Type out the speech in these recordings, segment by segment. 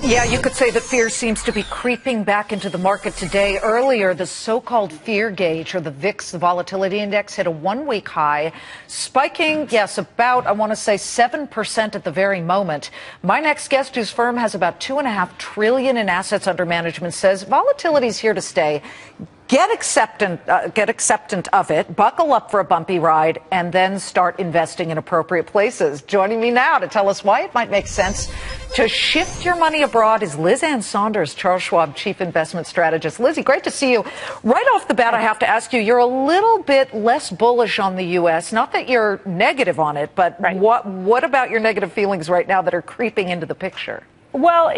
Yeah, you could say that fear seems to be creeping back into the market today. Earlier, the so-called fear gauge, or the VIX, the volatility index, hit a one-week high, spiking, yes, about, I want to say, 7% at the very moment. My next guest, whose firm has about $2.5 trillion in assets under management, says volatility is here to stay. Get acceptant of it, buckle up for a bumpy ride, and then start investing in appropriate places. Joining me now to tell us why it might make sense to shift your money abroad is Ann Sonders, Charles Schwab Chief Investment Strategist. Lizzie, great to see you. Right off the bat, I have to ask you, you're a little bit less bullish on the U.S. Not that you're negative on it, but right. What about your negative feelings right now that are creeping into the picture? Well,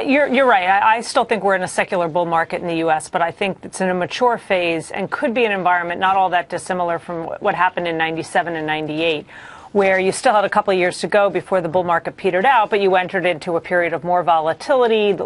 you're right. I still think we're in a secular bull market in the U.S., but I think it's in a mature phase and could be an environment not all that dissimilar from what happened in 97 and 98, where you still had a couple of years to go before the bull market petered out, but you entered into a period of more volatility,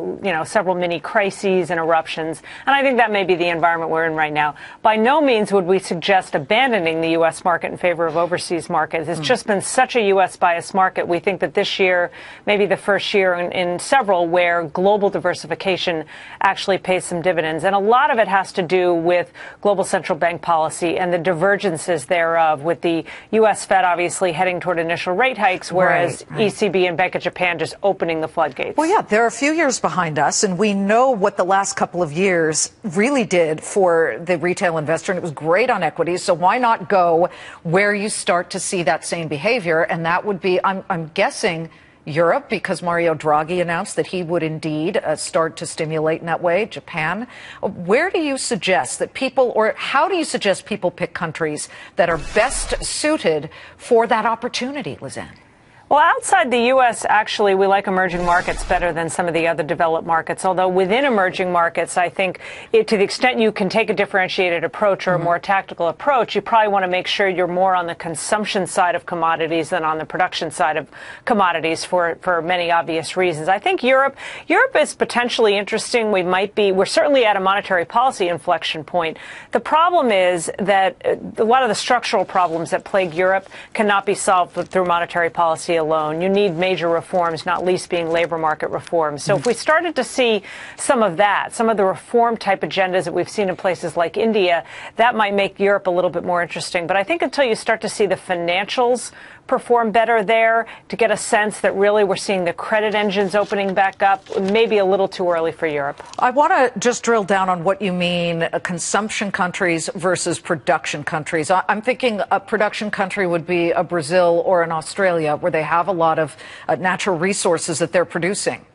several mini crises and eruptions. And I think that may be the environment we're in right now. By no means would we suggest abandoning the U.S. market in favor of overseas markets. It's just been such a U.S. biased market. We think that this year may be the first year in several where global diversification actually pays some dividends. And a lot of it has to do with global central bank policy and the divergences thereof, with the U.S. Fed obviously heading toward initial rate hikes, whereas ECB and Bank of Japan just opening the floodgates. Well, yeah, they're a few years behind us, and we know what the last couple of years really did for the retail investor, and it was great on equities. So why not go where you start to see that same behavior? And that would be, I'm guessing, Europe, because Mario Draghi announced that he would indeed start to stimulate in that way. Japan. Where do you suggest that people, or how do you suggest people pick countries that are best suited for that opportunity, Lizanne? Well, outside the U.S., actually, we like emerging markets better than some of the other developed markets. Although within emerging markets, I think to the extent you can take a differentiated approach or a more tactical approach, you probably want to make sure you're more on the consumption side of commodities than on the production side of commodities for many obvious reasons. I think Europe is potentially interesting. We're certainly at a monetary policy inflection point. The problem is that a lot of the structural problems that plague Europe cannot be solved through monetary policy alone. You need major reforms, not least being labor market reforms. So if we started to see some of that, some of the reform type agendas that we've seen in places like India, that might make Europe a little bit more interesting. But I think until you start to see the financials perform better there, to get a sense that really we're seeing the credit engines opening back up, maybe a little too early for Europe. I want to just drill down on what you mean, consumption countries versus production countries. I'm thinking a production country would be a Brazil or an Australia, where they have a lot of natural resources that they're producing.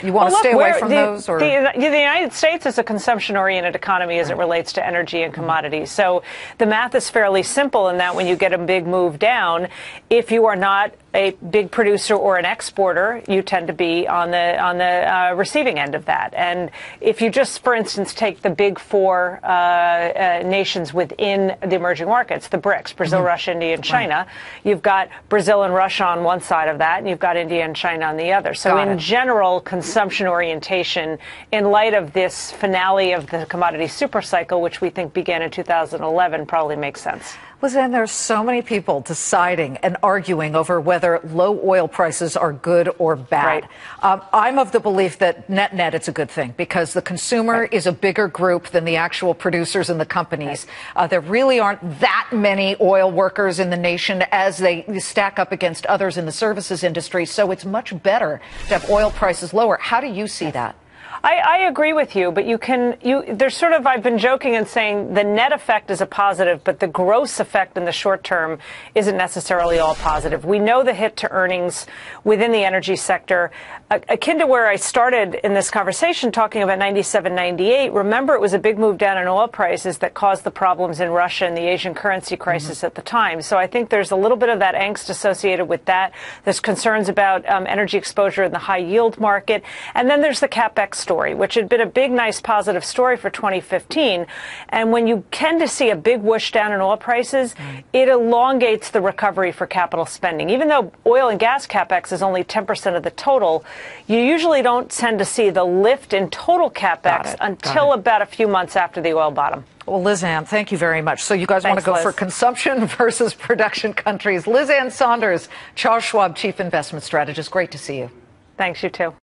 You want to stay away from those? Or? The United States is a consumption-oriented economy as it relates to energy and commodities. So the math is fairly simple in that when you get a big move down, if you are not a big producer or an exporter, you tend to be on the receiving end of that. And if you just, for instance, take the big four nations within the emerging markets, the BRICS, Brazil, Russia, India, and China, you've got Brazil and Russia on one side of that, and you've got India and China on the other. So in general, consumption orientation, in light of this finale of the commodity supercycle, which we think began in 2011, probably makes sense. Lizanne, there's so many people deciding and arguing over whether low oil prices are good or bad. Right. I'm of the belief that net it's a good thing, because the consumer is a bigger group than the actual producers and the companies. There really aren't that many oil workers in the nation as they stack up against others in the services industry. So it's much better to have oil prices lower. How do you see that? I agree with you, but there's sort of, I've been joking and saying the net effect is a positive, but the gross effect in the short term isn't necessarily all positive. We know the hit to earnings within the energy sector, akin to where I started in this conversation talking about 97, 98. Remember, it was a big move down in oil prices that caused the problems in Russia and the Asian currency crisis at the time. So I think there's a little bit of that angst associated with that. There's concerns about energy exposure in the high yield market. And then there's the CapEx story, which had been a big, nice, positive story for 2015. And when you tend to see a big whoosh down in oil prices, it elongates the recovery for capital spending. Even though oil and gas CapEx is only 10% of the total, you usually don't tend to see the lift in total CapEx until about a few months after the oil bottom. Well, Ann, thank you very much. So you guys want to go for consumption versus production countries. Ann Sonders, Charles Schwab Chief Investment Strategist. Great to see you. Thanks, you too.